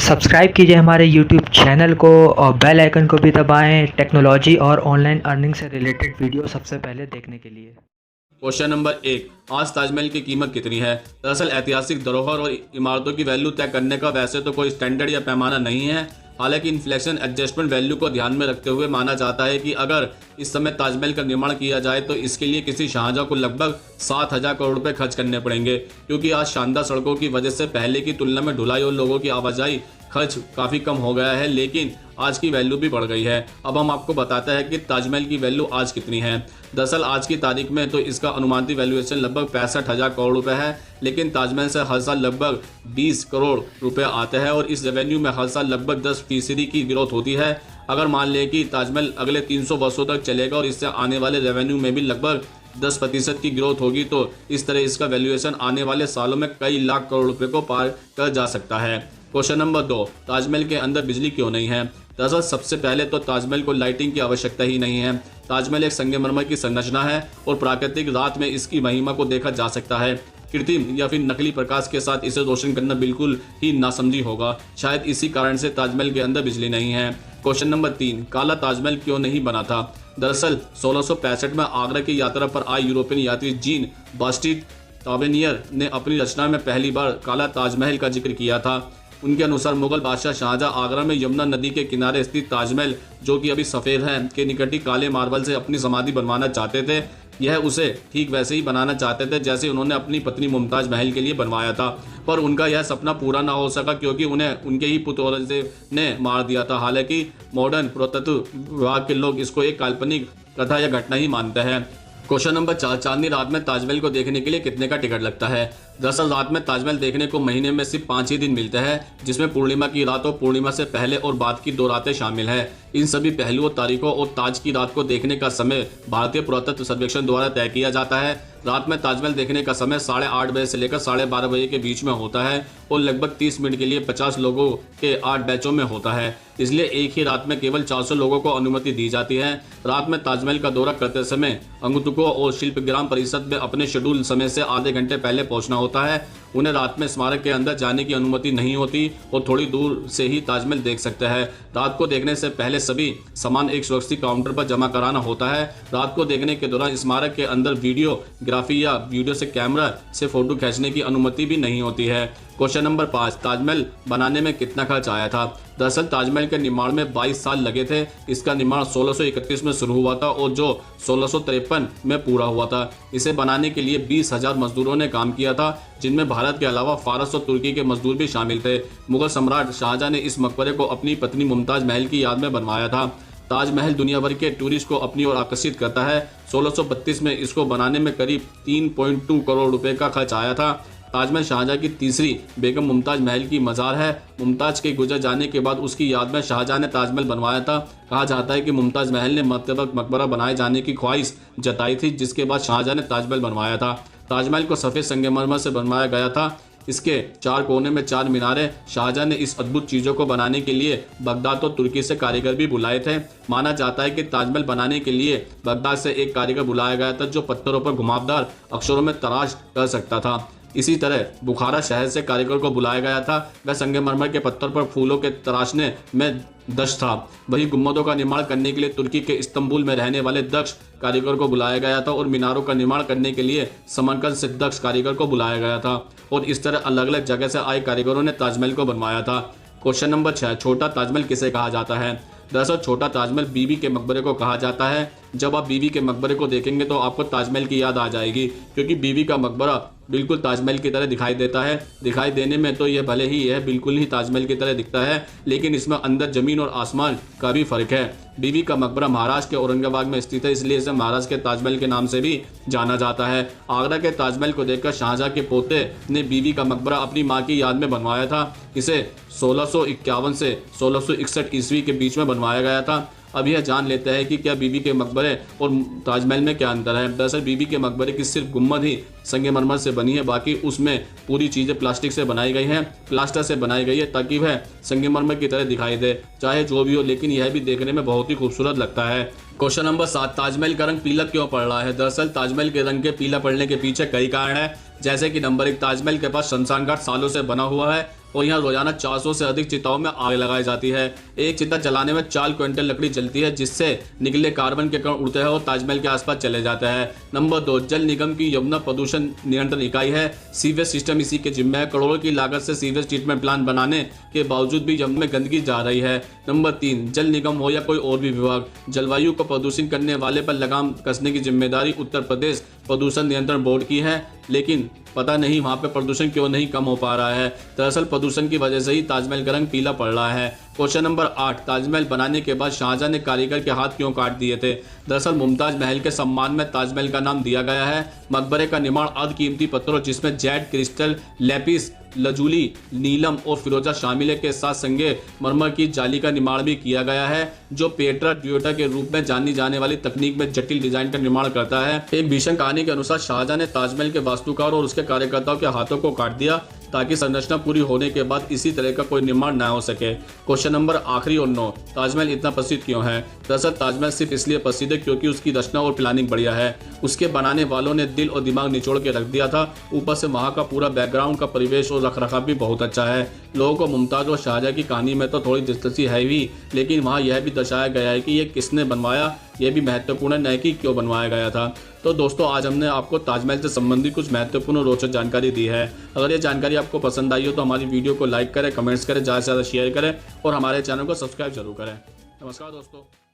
Subscribe कीजिए हमारे YouTube channel को और बेल आइकन को भी दबाएं टेक्नोलॉजी और ऑनलाइन अर्निंग से रिलेटेड वीडियो सबसे पहले देखने के लिए। क्वेश्चन नंबर 1, आज ताजमहल की कीमत कितनी है? दरअसल ऐतिहासिक धरोहर और इमारतों की वैल्यू तय करने का वैसे तो कोई स्टैंडर्ड या पैमाना नहीं है। हालांकि इन्फ्लेशन एडजस्टमेंट वैल्यू को ध्यान में रखते हुए माना जाता है कि अगर इस समय ताजमहल का निर्माण किया जाए तो इसके लिए किसी शाहजहां को लगभग 7,000 करोड़ रुपए खर्च करने पड़ेंगे, क्योंकि आज शानदार सड़कों की वजह से पहले की तुलना में ढुलाई और लोगों की आवाजाही खर्च काफ़ी कम हो गया है, लेकिन आज की वैल्यू भी बढ़ गई है। अब हम आपको बताते हैं कि ताजमहल की वैल्यू आज कितनी है। दरअसल आज की तारीख में तो इसका अनुमानित वैल्यूएशन लगभग 65,000 करोड़ रुपए है, लेकिन ताजमहल से हर साल लगभग 20 करोड़ रुपए आते हैं और इस रेवेन्यू में हर साल लगभग 10% की ग्रोथ होती है। अगर मान लें कि ताजमहल अगले 300 वर्षों तक चलेगा और इससे आने वाले रेवेन्यू में भी लगभग 10% की ग्रोथ होगी, तो इस तरह इसका वैल्यूएशन आने वाले सालों में कई लाख करोड़ रुपए को पार कर जा सकता है। क्वेश्चन नंबर 2, ताजमहल के अंदर बिजली क्यों नहीं है? दरअसल सबसे पहले तो ताजमहल को लाइटिंग की आवश्यकता ही नहीं है। ताजमहल एक संगमरमर की संरचना है और प्राकृतिक रात में इसकी महिमा को देखा जा सकता है। कृत्रिम या फिर नकली प्रकाश के साथ इसे रोशन करना बिल्कुल ही नासमझी होगा। शायद इसी कारण से ताजमहल के अंदर बिजली नहीं है। क्वेश्चन नंबर 3, काला ताजमहल क्यों नहीं बना था? दरअसल 1665 में आगरा की यात्रा पर आए यूरोपियन यात्री जीन बास्टिट तावेनियर ने अपनी रचना में पहली बार काला ताजमहल का जिक्र किया था। उनके अनुसार मुगल बादशाह शाहजहां आगरा में यमुना नदी के किनारे स्थित ताजमहल, जो कि अभी सफ़ेद है, के निकट ही काले मार्बल से अपनी समाधि बनवाना चाहते थे। यह उसे ठीक वैसे ही बनाना चाहते थे जैसे उन्होंने अपनी पत्नी मुमताज महल के लिए बनवाया था, पर उनका यह सपना पूरा ना हो सका क्योंकि उन्हें उनके ही पुत्र औरंगजेब ने मार दिया था। हालांकि मॉडर्न पुरातत्व विभाग के लोग इसको एक काल्पनिक कथा या घटना ही मानते हैं। क्वेश्चन नंबर 4, चांदनी रात में ताजमहल को देखने के लिए कितने का टिकट लगता है? दरअसल रात में ताजमहल देखने को महीने में सिर्फ 5 ही दिन मिलते हैं, जिसमें पूर्णिमा की रात और पूर्णिमा से पहले और बाद की 2 रातें शामिल हैं। इन सभी पहलुओं, तारीखों और ताज की रात को देखने का समय भारतीय पुरातत्व सर्वेक्षण द्वारा तय किया जाता है। रात में ताजमहल देखने का समय 8:30 बजे से लेकर 12:30 बजे के बीच में होता है और लगभग 30 मिनट के लिए 50 लोगों के 8 बैचों में होता है। इसलिए एक ही रात में केवल 400 लोगों को अनुमति दी जाती है। रात में ताजमहल का दौरा करते समय अंगतुकों और शिल्पग्राम परिषद में अपने शेड्यूल समय से आधे घंटे पहले पहुंचना होता है। उन्हें रात में स्मारक के अंदर जाने की अनुमति नहीं होती और थोड़ी दूर से ही ताजमहल देख सकते हैं। रात को देखने से पहले सभी सामान एक सुरक्षित काउंटर पर जमा कराना होता है। रात को देखने के दौरान स्मारक के अंदर वीडियोग्राफी या वीडियो से कैमरा से फोटो खींचने की अनुमति भी नहीं होती है। क्वेश्चन नंबर 5, ताजमहल बनाने में कितना खर्च आया था? दरअसल ताजमहल के निर्माण में 22 साल लगे थे। इसका निर्माण 1631 में शुरू हुआ था और जो 1653 में पूरा हुआ था। इसे बनाने के लिए 20,000 मजदूरों ने काम किया था, जिनमें भारत के अलावा फारस और तुर्की के मजदूर भी शामिल थे। मुगल सम्राट शाहजहां ने इस मकबरे को अपनी पत्नी मुमताज महल की याद में बनवाया था। ताजमहल दुनिया भर के टूरिस्ट को अपनी ओर आकर्षित करता है। 1632 में इसको बनाने में करीब 3.2 करोड़ रुपए का खर्च आया था। ताजमहल शाहजहां की तीसरी बेगम मुमताज महल की मज़ार है। मुमताज के गुजर जाने के बाद उसकी याद में शाहजहां ने ताजमहल बनवाया था। कहा जाता है कि मुमताज महल ने मरतबा मकबरा बनाए जाने की ख्वाहिश जताई थी, जिसके बाद शाहजहां ने ताजमहल बनवाया था। ताजमहल को सफ़ेद संगमरमर से बनवाया गया था। इसके 4 कोने में 4 मीनारें। शाहजहां ने इस अद्भुत चीज़ों को बनाने के लिए बगदाद और तुर्की से कारीगर भी बुलाए थे। माना जाता है कि ताजमहल बनाने के लिए बगदाद से एक कारीगर बुलाया गया था जो पत्थरों पर घुमावदार अक्षरों में तराश कर सकता था। इसी तरह बुखारा शहर से कारीगर को बुलाया गया था। वह संगमरमर के पत्थर पर फूलों के तराशने में दक्ष था। वही गुम्बदों का निर्माण करने के लिए तुर्की के इस्तांबुल में रहने वाले दक्ष कारीगर को बुलाया गया था और मीनारों का निर्माण करने के लिए समरकंद से दक्ष कारीगर को बुलाया गया था और इस तरह अलग अलग जगह से आए कारीगरों ने ताजमहल को बनवाया था। क्वेश्चन नंबर 6, छोटा ताजमहल किसे कहा जाता है? दरअसल छोटा ताजमहल बीबी के मकबरे को कहा जाता है। जब आप बीबी के मकबरे को देखेंगे तो आपको ताजमहल की याद आ जाएगी, क्योंकि बीबी का मकबरा बिल्कुल ताजमहल की तरह दिखाई देता है। दिखाई देने में तो यह भले ही यह बिल्कुल ही ताजमहल की तरह दिखता है, लेकिन इसमें अंदर जमीन और आसमान का भी फर्क है। बीबी का मकबरा महाराष्ट्र के औरंगाबाद में स्थित है, इसलिए इसे महाराष्ट्र के ताजमहल के नाम से भी जाना जाता है। आगरा के ताजमहल को देखकर शाहजहां के पोते ने बीबी का मकबरा अपनी मां की याद में बनवाया था। इसे 1651 से 1661 ईस्वी के बीच में बनवाया गया था। अब यह जान लेते हैं कि क्या बीबी के मकबरे और ताजमहल में क्या अंतर है। दरअसल बीबी के मकबरे की सिर्फ गुम्बद ही संगमरमर से बनी है, बाकी उसमें पूरी चीज़ें प्लास्टिक से बनाई गई हैं, प्लास्टर से बनाई गई है, ताकि वह संगमरमर की तरह दिखाई दे। चाहे जो भी हो, लेकिन यह भी देखने में बहुत ही खूबसूरत लगता है। क्वेश्चन नंबर 7, ताजमहल का रंग पीला क्यों पड़ रहा है? दरअसल ताजमहल के रंग के पीला पड़ने के पीछे कई कारण है, जैसे कि नंबर 1, ताजमहल के पास शमशान घाट सालों से बना हुआ है। और यहाँ रोजाना 400 से अधिक चिताओं में आग लगाई जाती है। एक चिता जलाने में 4 क्विंटल लकड़ी जलती है, जिससे निकले कार्बन के कण उड़ते हैं और ताजमहल के आसपास चले जाते हैं। नंबर 2, जल निगम की यमुना प्रदूषण नियंत्रण इकाई है। सीवेज सिस्टम इसी के जिम्मे है। करोड़ों की लागत से सीवेज ट्रीटमेंट प्लांट बनाने के बावजूद भी यमुना में गंदगी जा रही है। नंबर 3, जल निगम हो या कोई और भी विभाग, जलवायु को प्रदूषित करने वाले पर लगाम कसने की जिम्मेदारी उत्तर प्रदेश प्रदूषण नियंत्रण बोर्ड की है, लेकिन पता नहीं वहाँ पे प्रदूषण क्यों नहीं कम हो पा रहा है। दरअसल प्रदूषण की वजह से ही ताजमहल का रंग पीला पड़ रहा है। क्वेश्चन नंबर 8, ताजमहल बनाने के बाद शाहजहां ने कारीगर के हाथ क्यों काट दिए थे? दरअसल मुमताज महल के सम्मान में ताजमहल का नाम दिया गया है। मकबरे का निर्माण अर्धकीमती पत्थरों जिसमें जेड, क्रिस्टल, लेपिस लजूली, नीलम और फिरोजा शामिल है के साथ संगे मरमर की जाली का निर्माण भी किया गया है, जो पेट्रा ड्यूटा के रूप में जानी जाने वाली तकनीक में जटिल डिजाइन का निर्माण करता है। एक भीषण कहानी के अनुसार शाहजहां ने ताजमहल के वास्तुकार और उसके कार्यकर्ताओं के हाथों को काट दिया ताकि संरचना पूरी होने के बाद इसी तरह का कोई निर्माण न हो सके। क्वेश्चन नंबर आखिरी और 9, ताजमहल इतना प्रसिद्ध क्यों है? दरअसल ताजमहल सिर्फ इसलिए प्रसिद्ध है क्योंकि उसकी रचना और प्लानिंग बढ़िया है। उसके बनाने वालों ने दिल और दिमाग निचोड़ के रख दिया था। ऊपर से वहाँ का पूरा बैकग्राउंड का परिवेश और रखरखाव भी बहुत अच्छा है। लोगों को मुमताज और शाहजहां की कहानी में तो थोड़ी दिलचस्पी है भी, लेकिन वहाँ यह भी दर्शाया गया है कि ये किसने बनवाया, यह भी महत्वपूर्ण है, न कि क्यों बनवाया गया था। तो दोस्तों, आज हमने आपको ताजमहल से संबंधित कुछ महत्वपूर्ण और रोचक जानकारी दी है। अगर ये जानकारी आपको पसंद आई हो तो हमारी वीडियो को लाइक करें, कमेंट्स करें, ज़्यादा से ज़्यादा शेयर करें और हमारे चैनल को सब्सक्राइब जरूर करें। नमस्कार दोस्तों।